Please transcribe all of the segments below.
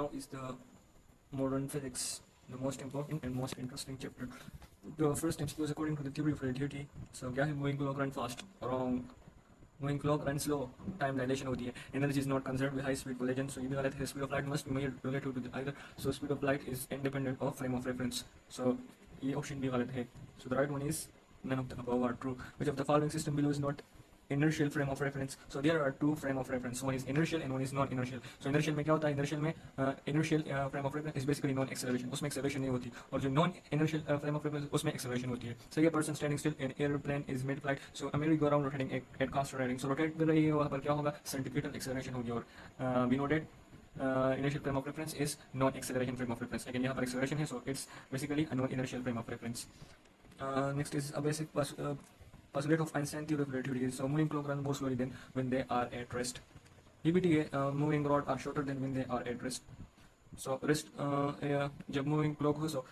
now is the modern physics, the most important and most interesting chapter. The first MCQ is according to the theory of relativity. So क्या है, moving clock run fast, wrong. Moving clock runs slow, time dilation होती है. Energy is not conserved with high speed collision. So ये भी गलत है. Speed of light must be measured relative to the either. So speed of light is independent of frame of reference. So ये option भी गलत है. So the right one is none of the above are true. Which of the following system below is not inertial frame of reference? So there are two frame of reference. One is inertial and one is non-inertial. So inertial में क्या होता है? Inertial में inertial frame of reference is basically non-acceleration. उसमें acceleration नहीं होती. और जो non-inertial frame of reference उसमें acceleration होती है. So a person standing still in airplane is mid flight. So a merry-go-round rotating at constant rotating. So rotate कर रही है, वहाँ पर क्या होगा? Centripetal acceleration होगी. और we know that inertial frame of reference is non-acceleration frame of reference. लेकिन यहाँ पर acceleration है, so it's basically a non-inertial frame of reference. Next is a basic postulate of Einstein theory of relativity. So moving clock run more slowly than when they are at rest. EBTA moving rod are shorter than when they are at rest. So rest जब moving clock हो, so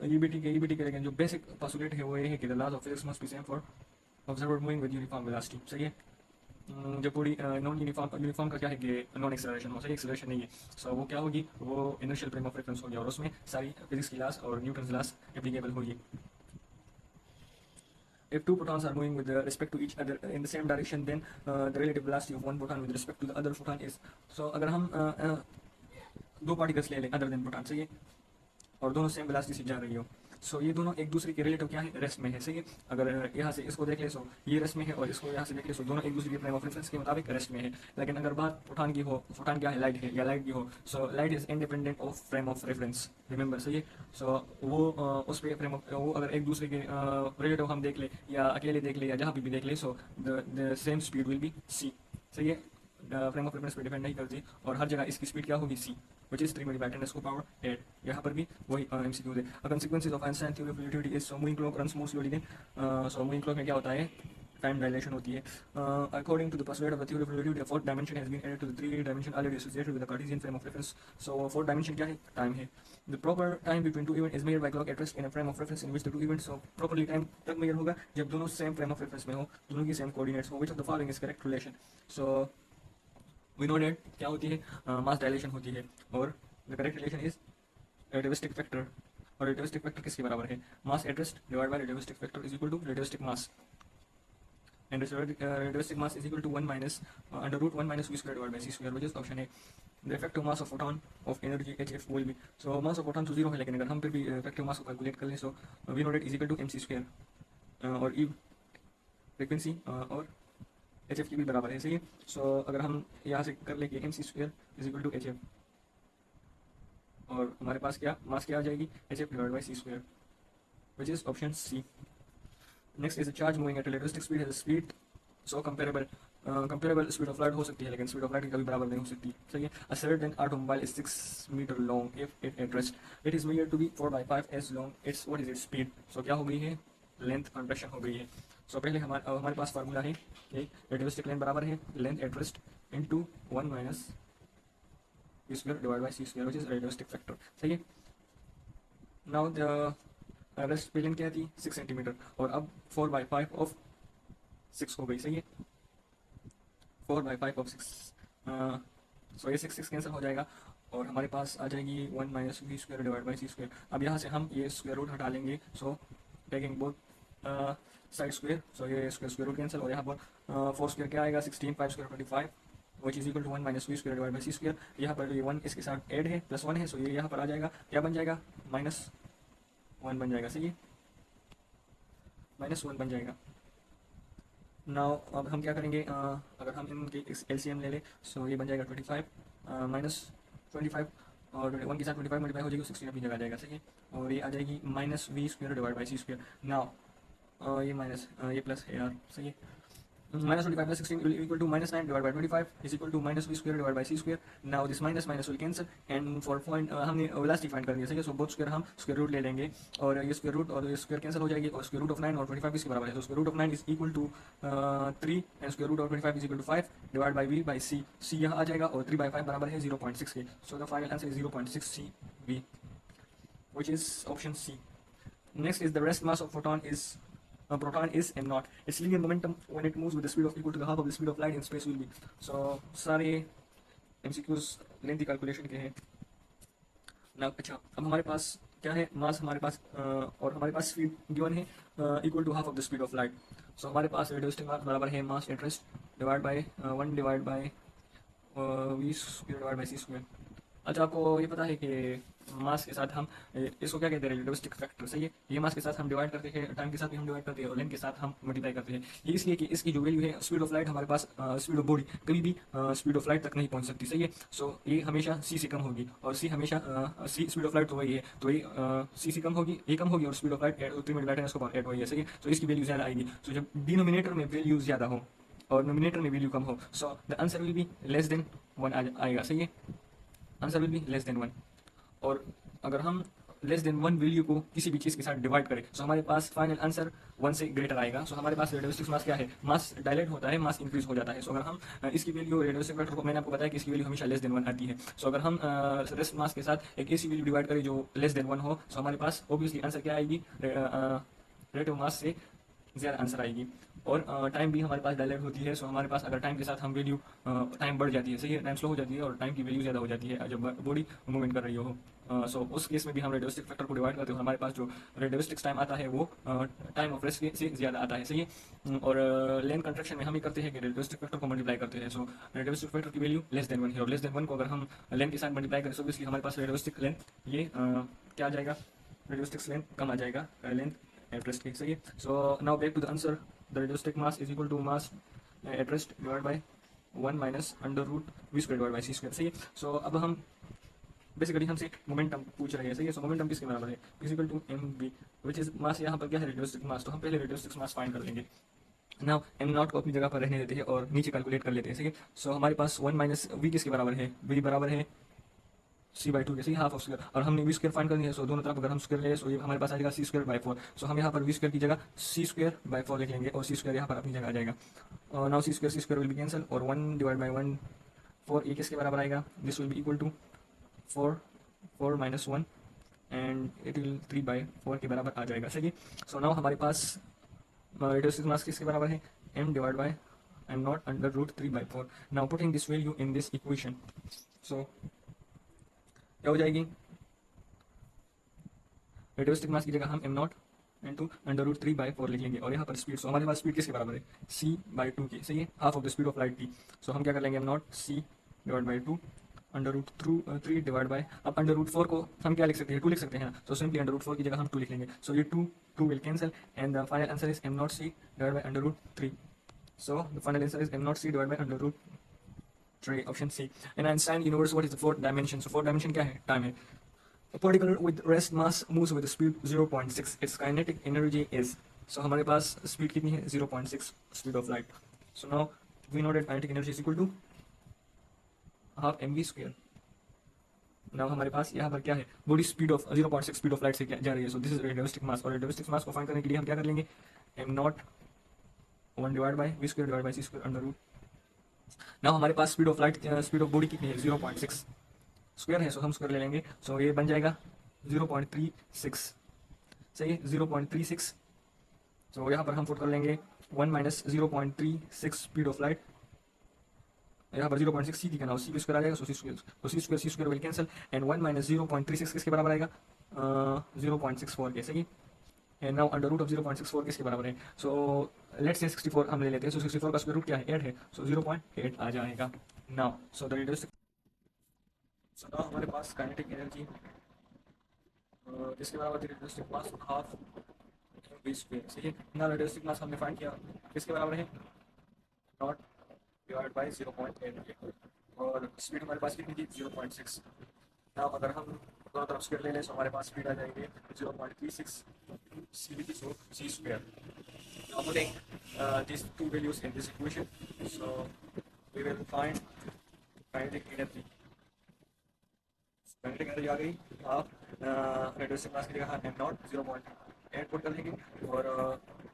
EBT के लेकिन जो basic postulate है वो ये है कि the laws of physics must be same for observer moving with uniform velocity. सही है. जब पूरी नॉन यूनिफॉर्म का क्या है कि नॉन एक्सेलरेशन हो, सही एक्सेलरेशन नहीं है. सो वो क्या होगी, वो इनर्शियल फ्रेम ऑफ रेफरेंस होगी और उसमें सारी फिजिक्स की लॉस और न्यूटन्स लॉस एप्लीकेबल होगी. If two protons are moving with respect to each other in the same direction, then the relative velocity of one proton with respect to the other proton is. So अगर हम दो particles ले लें other than proton, सही है, और दोनों same velocity से जा रही हो, सो ये दोनों एक दूसरे के रिलेटिव क्या है, रेस्ट में है. सही है. अगर यहाँ से इसको देख ले, सो ये रेस्ट में है, और इसको यहाँ से देख ले, सो दोनों एक दूसरे के फ्रेम ऑफ रेफरेंस के मुताबिक रेस्ट में है. लेकिन अगर बात प्रोटॉन की हो, प्रोटॉन क्या है, लाइट है, या लाइट की हो, so light is independent of frame of reference, remember. सही है. सो वो उस पर फ्रेम ऑफ, वो अगर एक दूसरे के रिलेटिव हम देख ले या अकेले देख ले या जहाँ भी देख ले, so the same speed will be c. सही है. फ्रेम ऑफ रेफरेंस पे डिपेंड नहीं करती और हर जगह इसकी स्पीड क्या होगी, सी, which is 3 multiplied 10 to power 8. यहाँ पर भी वही MCQ है. A consequences of Einstein theory of relativity is so moving clock runs more slowly than so moving clock में क्या होता है, टाइम डायलेशन होती है. According to the postulate of the theory of relativity, a fourth dimension has been added to the three dimension already associated with the Cartesian frame of reference. So fourth dimension क्या है, time है. The proper time between two events is measured by clock at rest in a frame of reference in which the two events, so properly time तब measure होगा जब दोनों same frame of reference में हो, दोनों की same coordinates हो. Which of the following is correct relation? So we know that क्या होती है, मास डायलेशन होती है, और the correct relation is relativistic factor. और relativistic factor किसके बराबर है, mass at rest divided by relativistic factor is equal to relativistic mass, and relativistic mass is equal to 1 minus under root 1 minus v square divided by c square, which is option A. The effective mass of photon of energy hf will be, so mass of photon तो 0 है, लेकिन अगर हम फिर भी effective mass को calculate कर लें, so we know that is equal to mc square, और e फ्रीक्वेंसी और एच एफ की भी बराबर है. सही है. सो अगर हम यहाँ से कर ले कि m c square is equal to h f, और हमारे पास क्या मास क्या आ जाएगी, h f divide by C square, which is option C. Next is a charge moving at relativistic speed has speed so comparable speed of light हो सकती है, लेकिन स्पीड ऑफ लाइट की कभी बराबर नहीं हो सकती. सही है. A certain automobile is 6 metre long if it at rest it is measured to be 4/5 as long its what is its speed. So क्या हो गई है, लेंथ कंट्रैक्शन हो गई है. सो पहले हमारे पास फार्मूला है कि रिलेटिविस्टिक लेंथ बराबर है length at rest into 1 minus v square divide bye c square, which is relativistic factor. सही है. नाउ द रेस्ट पे लेंथ क्या थी, 6 सेंटीमीटर, और अब 4/5 ऑफ 6 हो गई. सही है. 4/5 ऑफ 6, सो ये 6 कैंसिल हो जाएगा और हमारे पास आ जाएगी 1 minus v square divide by c square. अब यहाँ से हम ये स्क्वायर रूट हटा लेंगे, so taking both side square, so ये स्क्वायर रूट कैंसिल, और यहाँ पर 4 स्क्वायर क्या आएगा, 16, 5 square 25, which is equal to 1 minus v square divide by c square. यहाँ पर ये 1 इसके साथ ऐड है, प्लस 1 है, सो ये यहाँ पर आ जाएगा, क्या बन जाएगा, -1 बन जाएगा. सही है. -1 बन जाएगा. नाउ अब हम क्या करेंगे, अगर हम इनके LCM ले लें, सो ये बन जाएगा 25 -25, और 1 के साथ 25 मल्टीप्लाई हो जाएगी, 16 अपनी जगह आ जाएगा. सही है. और ये आ जाएगी -v square divide by c square. Now ये माइनस ये प्लस है यार. सही है. -25 plus 16 will equal to -9 divided by 25 is equal to -v square divided by c square. Now this minus will cancel, and for point हमने velocity find कर दिया. सही है. सो बोथ स्क्वायर हम स्क्वायर रूट ले लेंगे, और ये स्क्वायर रूट और ये स्क्वायर कैंसिल हो जाएगी, और स्क्वायर रूट ऑफ 9 और 25 इसके बराबर है. तो square root of 9 is equal to 3 and square root of 25 is equal to 5 divide by v by c. c यहाँ आ जाएगा, और 3/5 बराबर है 0.6 के. सो the final answer is 0.6 cv, which is option C. Next is the rest mass of proton is m naught. Its linear momentum when it moves with the speed of equal to the half of the speed of light in space will be. So सारे MCQs lengthy calculation के हैं. ना अच्छा, अब हमारे पास क्या है, मास हमारे पास और हमारे पास स्पीड गिवन है equal to half of the speed of light. So हमारे पास रेडियोस्टिक मास बराबर है mass at rest divide by 1 divide by we square divide by C square. अच्छा, आपको ये पता है कि मास के साथ हम इसको क्या कहते हैं, रिलेटिविस्टिक फैक्टर, सही है। ये मास के साथ हम डिवाइड करते हैं, टाइम के साथ भी हम डिवाइड करते हैं और लेंथ के साथ हम मल्टीप्लाई करते हैं। ये इसलिए कि इसकी जो वैल्यू है स्पीड ऑफ लाइट, हमारे पास स्पीड ऑफ बॉडी कभी भी स्पीड ऑफ लाइट तक नहीं पहुंच सकती, सही है। सो ये हमेशा सी से कम होगी और सी हमेशा सी स्पीड ऑफ लाइट तो वही है, तो ये सी से कम होगी, ए कम होगी और स्पीड ऑफ लाइट 3 वही है, सही है। सो इसकी वैल्यू ज़्यादा आएगी। सो जब डिनोमिनेटर में वैल्यू ज़्यादा हो और नोमिनेटर में वैल्यू कम हो, so the answer will be less than 1 आएगा, सही है। Answer will be less than 1। और अगर हम लेस देन 1 वैल्यू को किसी भी चीज़ के साथ डिवाइड करें, सो हमारे पास फाइनल आंसर 1 से ग्रेटर आएगा। सो हमारे पास रेडियोस्टिक मास क्या है, मास डायलेट होता है, मास इंक्रीज हो जाता है। सो अगर हम इसकी वैल्यू रेडियोस्टिक फैक्टर को, मैंने आपको बताया कि इसकी वैल्यू हमेशा लेस देन 1 आती है। सो अगर हम रेस्ट मास के साथ एक ऐसी वैल्यू डिवाइड करें जो लेस देन 1 हो, सो हमारे पास ऑब्वियसली आंसर क्या आएगी, रेट ऑफ मास से ज़्यादा आंसर आएगी। और टाइम भी हमारे पास डायलेट होती है। सो हमारे पास अगर टाइम के साथ हम वैल्यू, टाइम बढ़ जाती है, सही है, टाइम स्लो हो जाती है और टाइम की वैल्यू ज़्यादा हो जाती है जब बॉडी मूवमेंट कर रही हो। सो उस केस में भी हम रेडियोस्टिक फैक्टर को डिवाइड करते हो, हमारे पास जो रेडियोस्टिक टाइम आता है वो टाइम ऑफ रेस्ट से ज़्यादा आता है, सही है। और लेंथ कंट्रैक्शन में हम ही करते हैं कि रेडियोस्टिक फैक्टर को मल्टीप्लाई करते हैं। सो रेडियोस्टिक फैक्टर की वैल्यू लेस देन 1 है और लेस देन 1 को अगर हम लेंथ के साथ मल्टीप्लाई करें, सो इसलिए हमारे पास रेडियोस्टिक लेंथ ये क्या आ जाएगा, रेडियोस्टिक लेंथ कम आ जाएगा लेंथ at rest की, सही है। So now back to the answer, the relativistic mass is equal to mass at rest divide by 1 minus under root V square divide by C square, सही है। सो अब हम बेसिकली हमसे momentum पूछ रहे हैं, सही है। सो मोमेंटम किसके बराबर है, equal to m b which is mass, यहाँ पर क्या है, रेडियोस्टिक मास। तो हम पहले रेडियोस्टिक मास फाइंड कर लेंगे। नाउ एम नॉट को अपनी जगह पर रहने देते हैं और नीचे कैलकुलेट कर लेते हैं, सही है। सो हमारे पास 1 माइनस वी किसके बराबर है, वी बराबर है सी बाई टू के, सही, हाफ ऑफ स्क्वायर। और हमने वी स्क्वायर फाइंड करनी है। सो दोनों तरफ अगर हम स्क्वायर ले, सो ये हमारे पास आ जाएगा सी स्क्वायर बाई 4। सो हम यहाँ पर वी स्क्वायर की जगह सी स्क्वायर बाई 4 लिख लेंगे और सी स्क्वायर यहाँ पर अपनी जगह आ जाएगा। Now see square will be cancel और 1 डिवाइड बाई 1 4, ये किसके बराबर आएगा, this will be equal to 4 minus 1 and it will 3/4 के बराबर आ जाएगा, सही है। सो नाउ हमारे पास रेडियोस्टिक मास किसके बराबर है, m divide by M not under root 3/4। Now putting this value in this equation, so क्या हो जाएगी, रेडियोस्टिक मास की जगह हम M not into under root 3/4 लिख लेंगे और यहाँ पर स्पीड, सो हमारे पास स्पीड किसके बराबर है, c/2 की, सही है, half of the speed of light की। सो हम क्या कर लेंगे, M not c divide by 2 under root 3 divide by, अब अंडर रूट 4 को हम क्या लिख सकते हैं, 2 लिख सकते हैं ना। तो सिंपली अंडर रूट 4 की जगह हम 2 लिख लेंगे। सो ये 2 will cancel and the final answer is m not c divide by under root 3। So the final answer is m not c divide by under root 3, option C. In Einstein universe what is the fourth dimension, so fourth dimension क्या है, time है। A particle with rest mass moves with speed 0.6. Its kinetic energy is, so हमारे पास speed कितनी है, 0.6 speed of light. So now we know that kinetic energy is equal to half mv square. Now हमारे पास यहाँ पर क्या है, body speed of 0.6 speed of light से क्या जा रही है। सो दिस इज रेडियोस्टिक मास और रेडियोस्टिक मास को फाइंड करने के लिए हम क्या कर लेंगे, M not 1 divide by V square divide by C square under root. Now हमारे पास speed of light, speed of body कितनी है, 0.6 स्क्वायर है। सो हम स्क्वायर ले लेंगे। सो ये बन जाएगा 0.36, सही है, 0.36। सो यहाँ पर हम पुट कर लेंगे 1 माइनस 0.36 स्पीड ऑफ लाइट, यहाँ पर 0.6 सी दिखा ना, सी स्क्वायर आ जाएगा। So C square will cancel and 1 minus 0.36 किसके बराबर आएगा, 0.64 के, सही। And now under root of 0.64 किसके बराबर है, सो लेट्स से 64 हम ले लेते हैं। सो 64 का स्क्वायर रूट क्या है, 8 है। सो 0.8 आ जाएगा। Now so the radius, so now हमारे पास काइनेटिक एनर्जी किसके बराबर थी, रेडियोस्टिक मास हाफ वी स्क्वायर, सही है ना। रेडियोस्टिक मास हमने फाइंड किया किसके बराबर है, नॉट डिवाइड बाई 0.8 और स्पीड हमारे पास कितनी थी, 0.6। नाउ अगर हम दोनों तरफ स्क्वायर ले लें, तो हमारे पास स्पीड आ जाएगी 0.36 C which is C square. Now putting these two values in this equation, so we will find kinetic energy. Kinetic energy आ गई, आप रेडियोस्टिक मास की जगह एम नॉट 0.8 पुट कर लेंगे और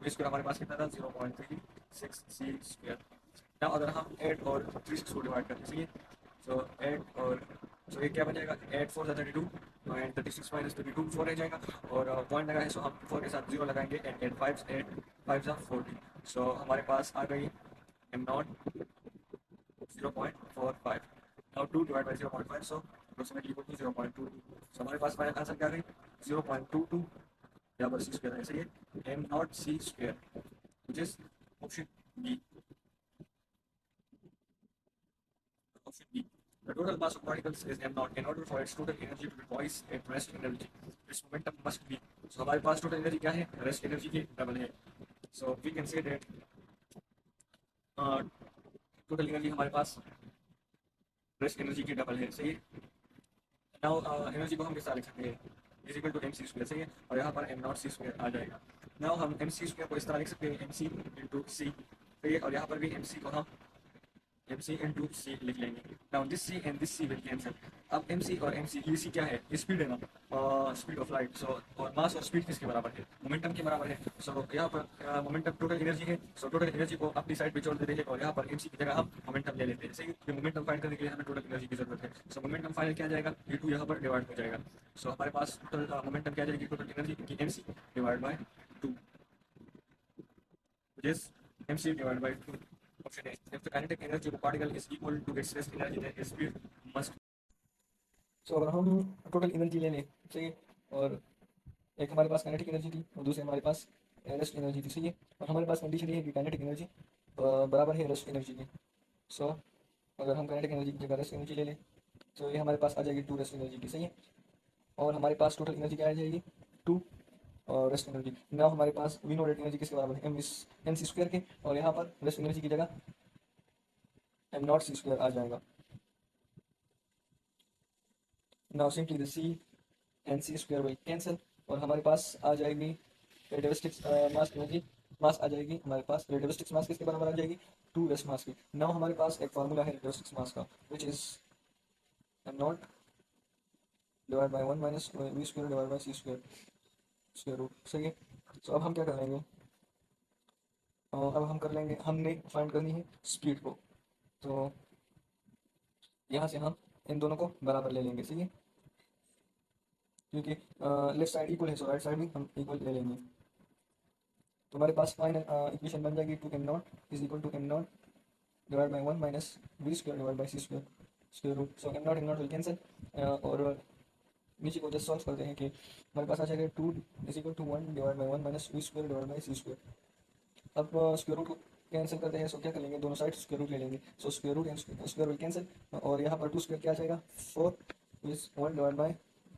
वी स्क्वायर हमारे पास कितना था, 0.36 सी स्क्वायर। ना अगर हम 8 और 36 को डिवाइड करते हैं, सो 8 और, सो ये क्या बन जाएगा, 8 4 32 एंड 36 माइनस 32 4 रह जाएगा और पॉइंट लगा है। सो हम 4 के साथ 0 लगाएंगे एंड 8 5 40। सो हमारे पास आ गई m not 0.45। Now 2 divide by 0.5, so approximately equal to 0.22। So हमारे पास फाइनल आंसर क्या है? 0.22 यहाँ पर सी स्क्वायर है, सही है, m not c square, which is option B. Option B. The total mass of particles is m naught. In order for its total energy to be twice its rest energy, its momentum must be. So हमारे पास total energy क्या है? Rest energy के double है. So we can say that uh, total energy हमारे पास rest energy के double है, सही है. Now energy को हम किस तरह लिख सकते हैं? Is equal to mc square, सही है. और यहाँ पर m naught c square आ जाएगा. Now हम mc square को इस तरह लिख सकते हैं mc into c, सही है. और यहाँ पर भी mc को हम mc into c लिख लेंगे. Now this c and this c will cancel. अब mc और mc, ये c क्या है? स्पीड है ना, स्पीड ऑफ लाइट. सो और मास और स्पीड किसके बराबर है? मोमेंटम के बराबर है. सो यहाँ पर मोमेंटम टोटल एनर्जी है. सो टोटल एनर्जी को अपनी साइड पे छोड़ देते हैं और यहाँ पर mc की जगह हम मोमेंटम ले लेते हैं, सही है. मोमेंटम फाइंड करने के लिए हमें टोटल एनर्जी की जरूरत है. सो मोमेंटम फाइनल क्या जाएगा? ये टू यहाँ पर डिवाइड हो जाएगा. सो हमारे पास टोटल मोमेंटम क्या जाएगी? टोटल एनर्जी की mc divide by two, which is mc divided by 2. Option A. If the kinetic energy of a particle is equal to its rest energy, then its speed must. सो अगर हम total energy ले लें, सही है, और एक हमारे पास काइनेटिक एनर्जी थी और दूसरे हमारे पास रेस्ट एनर्जी थी, सही है. और हमारे पास कंडीशन ये है कि काइनेटिक एनर्जी बराबर है रेस्ट एनर्जी की. सो अगर हम काइनेटिक एनर्जी की जगह रेस्ट एनर्जी ले लें तो ये हमारे पास आ जाएगी 2 रेस्ट एनर्जी की, सही है. और हमारे पास टोटल एनर्जी क्या आ जाएगी? 2 और रेस्ट एनर्जी. नाउ हमारे पास वी नो रेट एनर्जी किसके बराबर है? एम सी स्क्वायर के. और यहाँ पर रेस्ट एनर्जी की जगह एम नॉट सी स्क्वायर आ जाएगा. Now simply the c and c square will cancel और हमारे पास आ जाएगी रेडिविस्टिक्स मास एनर्जी. मास आ जाएगी हमारे पास, रेडिविस्टिक्स मास किसके बराबर आ जाएगी? 2 रेस्ट मास की. नाउ हमारे पास एक फार्मूला है रेडिविस्टिक्स मास का, which is m not divide by 1 minus we square divide by C square square root, सही है. तो अब हम क्या कर लेंगे? अब हम कर लेंगे, हमने फाइंड करनी है स्पीड को. तो यहाँ से हम इन दोनों को बराबर ले लेंगे, सही है, क्योंकि लेफ्ट साइड इक्वल है, सो राइट साइड भी हम इक्वल ले लेंगे. तो हमारे पास फाइनल इक्वेशन बन जाएगी 2 m not is equal to m not divide by 1 minus we square divide by C square square root. So m not will cancel और नीचे को जस्ट सॉल्व करते हैं कि हमारे पास आ जाएगा 2 is equal to 1 divide by 1 minus we square divide by C square. अब स्क्वायर रूट को कैंसिल करते हैं, सो क्या कर लेंगे? दोनों साइड स्क्वायर रूट ले लेंगे. So square root and square will cancel और यहाँ पर 2 स्क्वायर क्या आ जाएगा? 4 is 1 divide by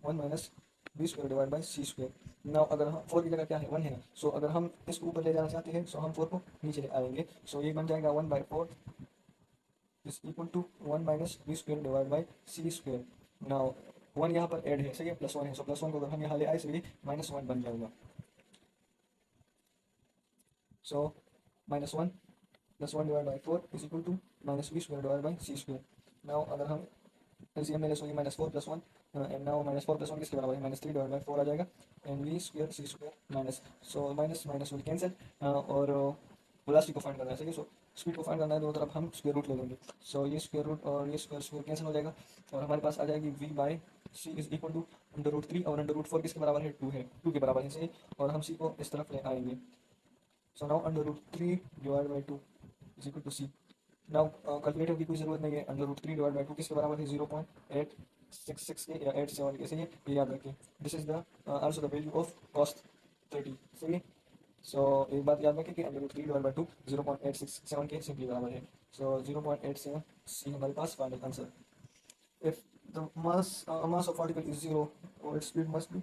1 minus b square divide by C square. Now अगर हम 4 की जगह क्या है? 1 है ना. सो अगर हम इसको ऊपर ले जाना चाहते हैं सो हम 4 को नीचे ले आएंगे. सो ये बन जाएगा 1/4 is equal to 1 minus b square divide by C square. Now 1 यहाँ पर ऐड है, सही है, +1 है. सो +1 को अगर हम यहाँ ले आए सो ये -1 बन जाएगा. So -1 plus 1 divide by 4 is equal to minus b square divide by C square. Now अगर हम एलसीएम में ले सो ये -4 + 1 एंड नाउ -4 + 1 किसके बराबर है? -3 डिवाइड बाई 4 आ जाएगा and v square C square minus. So minus minus will cancel और वेलोसिटी को फाइंड करना है, सही है. सो स्पीड को फाइंड करना है, दोनों तरफ हम स्क्वायर रूट ले लेंगे. सो ये स्क्वायर रूट और ये स्क्वायर स्क्वायर कैंसिल हो जाएगा और हमारे पास आ जाएगी v by c is equal to √3 और √4 किसके बराबर है? 2 है, 2 के बराबर है, सही. और हम सी को इस तरफ ले आएंगे. So now √3 divide by 2 is equal to c. Now calculator की कोई ज़रूरत नहीं है. √3 डिवाइड बाई 2 किसके बराबर है? 0.866 के या 87 के, सही है, ये याद रखें. This is the also the value of cost 30, सही है. सो एक बात याद रखें कि √3 डिवाइड बाई 2 0.867 के सिंपली बराबर है. सो 0.87 सी हमारे पास final answer. If the mass of particle is 0 और its speed must be.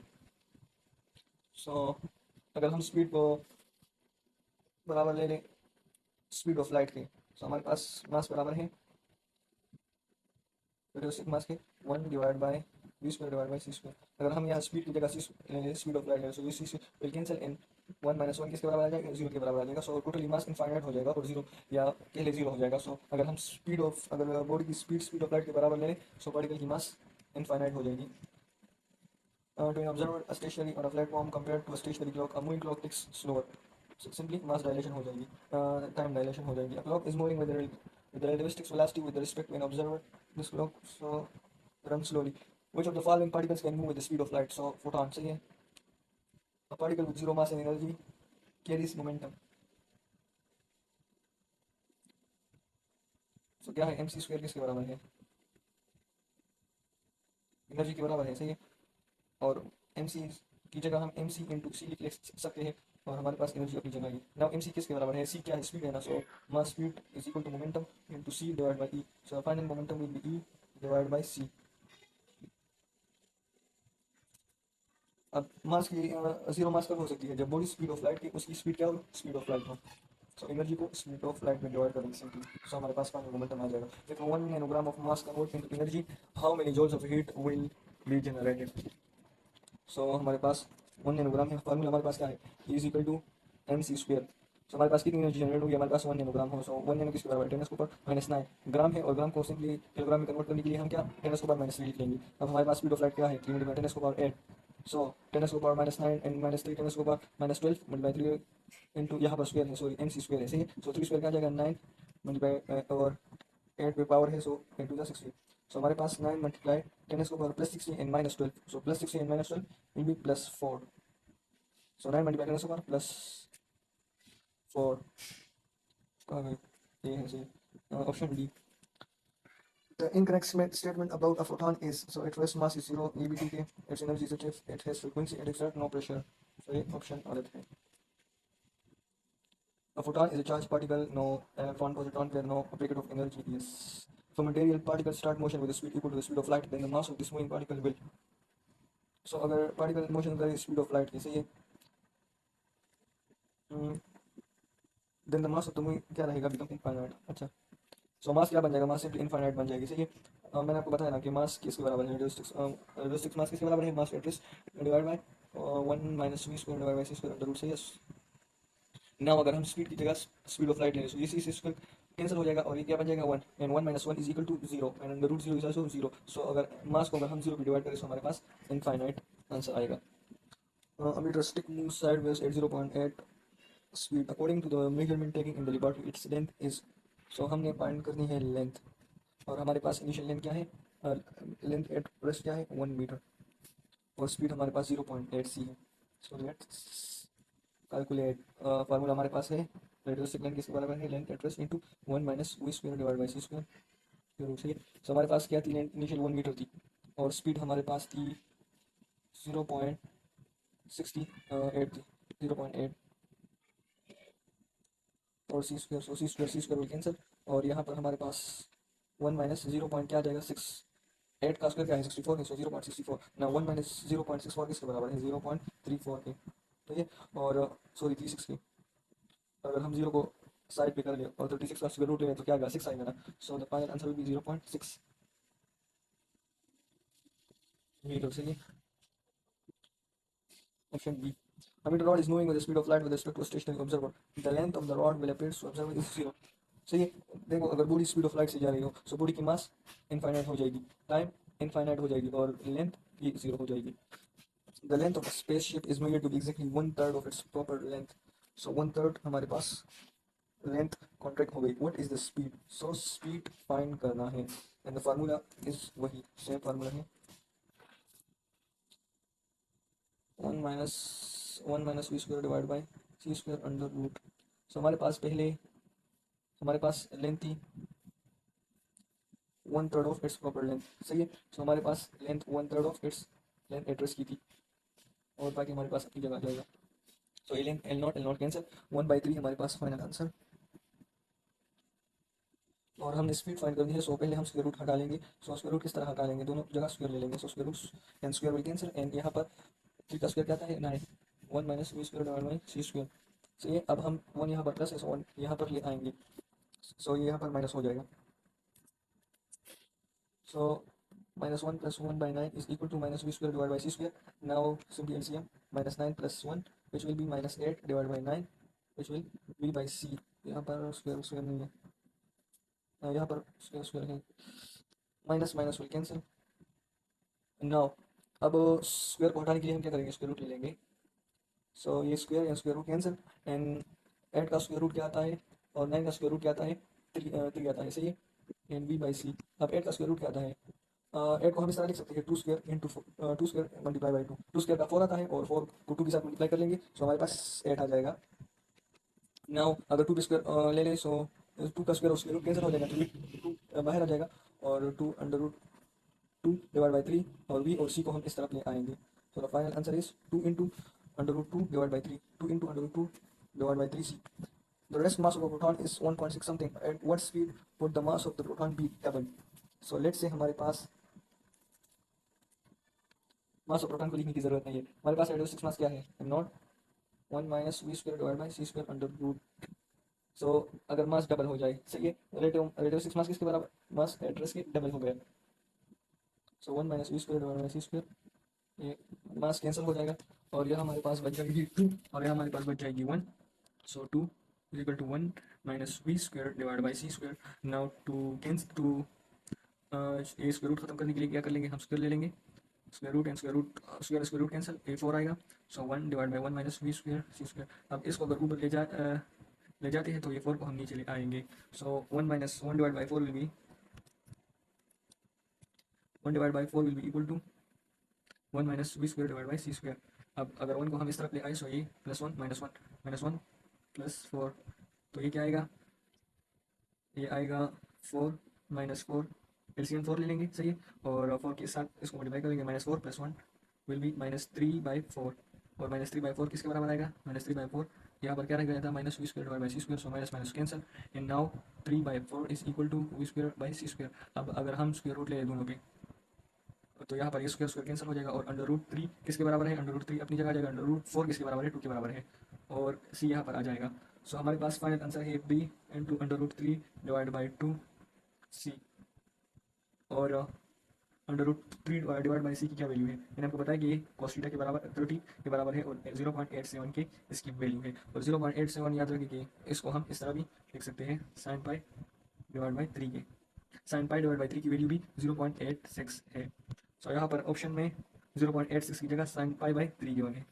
So अगर हम स्पीड को बराबर ले लें स्पीड ऑफ लाइट के, तो हमारे पास मास बराबर है रेडियोसिक मास के 1 divide by we square divide by C square. अगर हम यहाँ स्पीड की जगह सी स्पीड ऑफ लाइट है, सो सी विल कैंसिल इन 1 - 1 किसके बराबर आ जाएगा? 0 के बराबर आ जाएगा. सो टोटली मास इनफाइनाइट हो जाएगा और 0 या पहले 0 हो जाएगा. सो अगर हम स्पीड ऑफ अगर बॉडी की स्पीड ऑफ लाइट के बराबर ले सो पार्टिकल की मास इनफाइनाइट हो जाएगी. To an observer, a stationary on a platform compared to a stationary clock, a moving clock ticks slower. So simply mass dilation हो जाएगी, time dilation हो जाएगी. A clock is moving with the relativistic velocity with respect to an observer. This clock so runs slowly. Which of the following particles can move with the speed of light? So photon, सही है. A particle with zero mass and energy carries momentum. So क्या है? mc square किसके बराबर है? Energy के बराबर है, सही है। और एम सी की जगह हम एम सी इंटू सी लिख सकते हैं, और हमारे पास एनर्जी अपनी जगह है। नाउ एम सी किसके बराबर है, सी क्या है, स्पीड है ना, so mass speed is equal to momentum into C divide by E. So final momentum will be E divide by C. अब मास की जीरो मास कब हो सकती है, जब बॉडी स्पीड ऑफ लाइट की उसकी स्पीड क्या हो, स्पीड ऑफ लाइट हो। सो एनर्जी को स्पीड ऑफ लाइट में डिवाइड करेंगे सिंपली, सो हमारे पास फाइनल मोमेंटम आ जाएगा। If 1 nanogram of mass convert into energy, how many joules of heat will be generated. So हमारे पास 1 नैनोग्राम है, फार्मूला हमारे पास क्या है, is equal to M C square. So हमारे पास कितनी एनर्जी जनरेट होगी, हमारे पास 1 नैनोग्राम हो। सो 1 नैनो किसके बराबर है, 10⁻⁻⁹ ग्राम है, और ग्राम को सिंपली किलोग्राम में कन्वर्ट करने के लिए हम क्या 10⁻⁻3 लिख लेंगे। अब हमारे पास स्पीड ऑफ लाइट क्या है, 3 × 10⁻8। सो 10⁻⁻9 एंड -3 10⁻⁻12 मल्टीप्लाई 3 इंटू यहाँ पर स्क्वायर है, सॉरी एम सी स्क्वायर है, सही है। सो 3 स्क्वायर क्या आ जाएगा 9 मल्टीप्लाई और 8 पे पावर है, सो 8 × 16। सो हमारे पास 9 multiply 10⁻+16 and -12, so +16 and -12 will be +4। So 9 multiply 10⁻+ 4 कहाँ गए, ये है सही, option D. The incorrect statement about a photon is, so its rest mass is 0 eBTK, its energy is HF, it has frequency and exert no pressure। So ये option गलत है। A photon is a charged particle, no electron, positron pair, no packet of energy, yes। If a material particle start motion with a speed equal to the speed of light, then the mass of this moving particle will, so अगर particle motion करे speed of light जैसे ये, then the mass of the moving क्या रहेगा, become infinite। अच्छा, सो मास क्या बन जाएगा, मास सिंपली इनफाइनाइट बन जाएगी, सही है। मैंने आपको बताया ना कि मास किसके बराबर है, रेडियोस्टिक्स मास किसके बराबर है, mass at rest divide by 1 - v² divide by c² under root, सही है। नाउ अगर हम स्पीड की जगह स्पीड ऑफ लाइट ले, सो ये c² कैंसिल हो जाएगा, और ये क्या बन जाएगा 1, and 1 - 1 is equal to 0 and under root 0 is also 0। So अगर मास को अगर हम 0 पे डिवाइड करें, तो हमारे पास इनफाइनाइट आंसर आएगा। A meter stick moves sideways at 0.8 speed according to the measurement taken in the laboratory, its length is, so हमने फाइंड करनी है लेंथ, और हमारे पास इनिशियल लेंथ क्या है, लेंथ एट रेस्ट क्या है 1 मीटर, और स्पीड हमारे पास 0.8 सी है। So let's calculate. फार्मूला हमारे पास है, रेडियस लेंथ किसके बराबर है, length at rest into 1 - v² divide by c²। जरूर सही है। सो हमारे पास क्या थी, लेंथ इनिशियल 1 मीटर थी, और स्पीड हमारे पास थी 0.68 थी, 0.8, और c², so c² will cancel, और यहाँ पर हमारे पास 1 - 0 पॉइंट क्या आ जाएगा 6, 8 का स्क्वायर क्या है 64 है, सो 0.64 ना 1 - 0.64 किसके बराबर है 0.34 के, ठीक है। और सॉरी 36 के, अगर हम 0 को साइड पे कर ले और 36 का स्क्वायर रूट ले तो क्या आएगा 6 आएगा ना। So the final answer will be 0.6 metre, सही। Option B. A meter rod is moving with the speed of light with respect to a stationary observer. The length of the rod will appear to observer is 0। सही है। देखो अगर body speed of light से जा रही हो, so body की मास infinite हो जाएगी, टाइम इनफाइनाइट हो जाएगी, और लेंथ भी 0 हो जाएगी। The length of a spaceship is measured to be exactly 1/3 of its proper length। So 1/3 हमारे पास लेंथ कॉन्ट्रैक्ट हो गई। What is the speed? So speed find करना है, and the formula is वही सेम फार्मूला है, 1 - 1 - v² divide by c² under root. So हमारे पास पहले हमारे पास लेंथ थी 1/3 ऑफ इट्स प्रॉपर लेंथ, सही है। सो हमारे पास length 1/3 of its length at rest की थी, और बाकी हमारे पास अपनी जगह आ जाएगा। सो एल नॉट कैंसिल, 1/3 हमारे पास फाइनल आंसर। और हमने स्पीड फाइंड करनी है, सो पहले हम स्क्वायर रूट हटा लेंगे। सो स्क्वायर रूट किस तरह हटा लेंगे, दोनों जगह स्क्वायर ले लेंगे, so square root and square will cancel, and यहाँ पर 3 का स्क्वायर क्या आता है 9, 1 - v² डिवाइड बाई c²। सो ये अब हम 1 यहाँ पर प्लस है, सो 1 यहाँ पर ले आएंगे, सो ये यहाँ पर माइनस हो जाएगा। So -1 + 1/9 is equal to -v² divided by c²। Now simply LCM, -9 + 1 which will be -8 divided by 9 which will be by c। यहाँ पर स्क्वायर नहीं है, यहाँ पर स्क्वायर है, minus minus will cancel. Now अब स्क्वायर को हटाने के लिए हम क्या करेंगे, स्क्वायर रूट ले लेंगे। सो ये स्क्वायर या स्क्वायर रूट कैंसिल, एंड 8 का स्क्वायर रूट क्या आता है, और 9 का स्क्वायर रूट क्या आता है 3 आता है, सही है। And B by C. अब 8 का स्क्वायर रूट क्या आता है, 8 को हम इस तरह लिख सकते हैं 2² इंटू 2² मल्टीप्लाई बाई 2, 2² का 4 आता है, और 4 को 2 के साथ मल्टीप्लाई कर लेंगे, सो हमारे पास 8 आ जाएगा। नाउ अगर 2 स्क्वायर ले लें, सो 2 का स्क्वायर और स्क्वायर रूट कैंसिल हो जाएगा, तो 2 बाहर आ जाएगा, और 2 अंडर रूट 2 डिवाइड बाई 3 और v और c को हम इस तरफ ले आएंगे. So the final answer is 2 into under root 2 divide by 3, 2 into under root 2 divide by 3c. The rest mass of a proton is 1.6 something. At what speed would the mass of the proton be double? So let's say हमारे पास mass of proton को लिखने की जरूरत नहीं है. हमारे पास radio 6 mass क्या है? Not 1 minus we square divide by C square under root. So अगर मास डबल हो जाए, सही है, रेडियो 6 मास किसके बराबर? मास एड्रेस के डबल हो गया. So 1 minus we square divide by C square, ये मास कैंसिल हो जाएगा और यह हमारे पास बच जाएगी 2 और यह हमारे पास बच जाएगी 1. सो 2 is equal to 1 minus v square divided by c square. Now to cancel to ये स्क्वायर रूट खत्म करने के लिए क्या कर लेंगे? हम स्क्वायर ले लेंगे. Square root and square root cancel, ए 4 आएगा. So 1 divide by 1 minus we square C square. अब इसको अगर ऊपर ले जाते हैं तो ये 4 को हम नीचे ले आएंगे. So 1 minus 1 divide by 4 will be 1 divide by 4 will be equal to 1 minus we square divide by C square. अब अगर 1 को हम इस तरफ ले आए सो ये प्लस 1 माइनस 1 प्लस 4, तो ये क्या आएगा? ये आएगा 4 माइनस 4, एलसीएम 4 ले लेंगे, सही है, और 4 के साथ इसको मल्टीप्लाई करेंगे. Minus 4 plus 1 will be minus 3/4 और माइनस 3/4 किसके बराबर आएगा? माइनस 3/4. यहाँ पर क्या रह गया था? Minus we square divide by C square. So minus minus cancel and now 3/4 is equal to v square by C square. अब अगर हम स्क्वायर रूट ले दोनों के तो यहाँ पर ये स्क्वायर स्क्वायर कैंसिल हो जाएगा और अंडर रूट 3 किसके बराबर है? अंडर रूट 3 अपनी जगह आ जाएगा. अंडर रूट 4 किसके बराबर है? 2 के बराबर है और सी यहाँ पर आ जाएगा. सो हमारे पास फाइनल आंसर है B into under root 3 divide by 2 C और under root 3 divide by C की क्या वैल्यू है? मैंने आपको बताया कि ये cos थीटा के बराबर 30 के बराबर है और 0.87 के इसकी वैल्यू है. और 0.87 याद रखिए कि इसको हम इस तरह भी लिख सकते हैं साइन पाई डिवाइड बाई 3 के. साइन पाई डिवाइड बाई 3 की वैल्यू भी 0.86 है. सो यहाँ पर ऑप्शन में 0.86 की जगह साइन पाई बाई 3 गिवन है.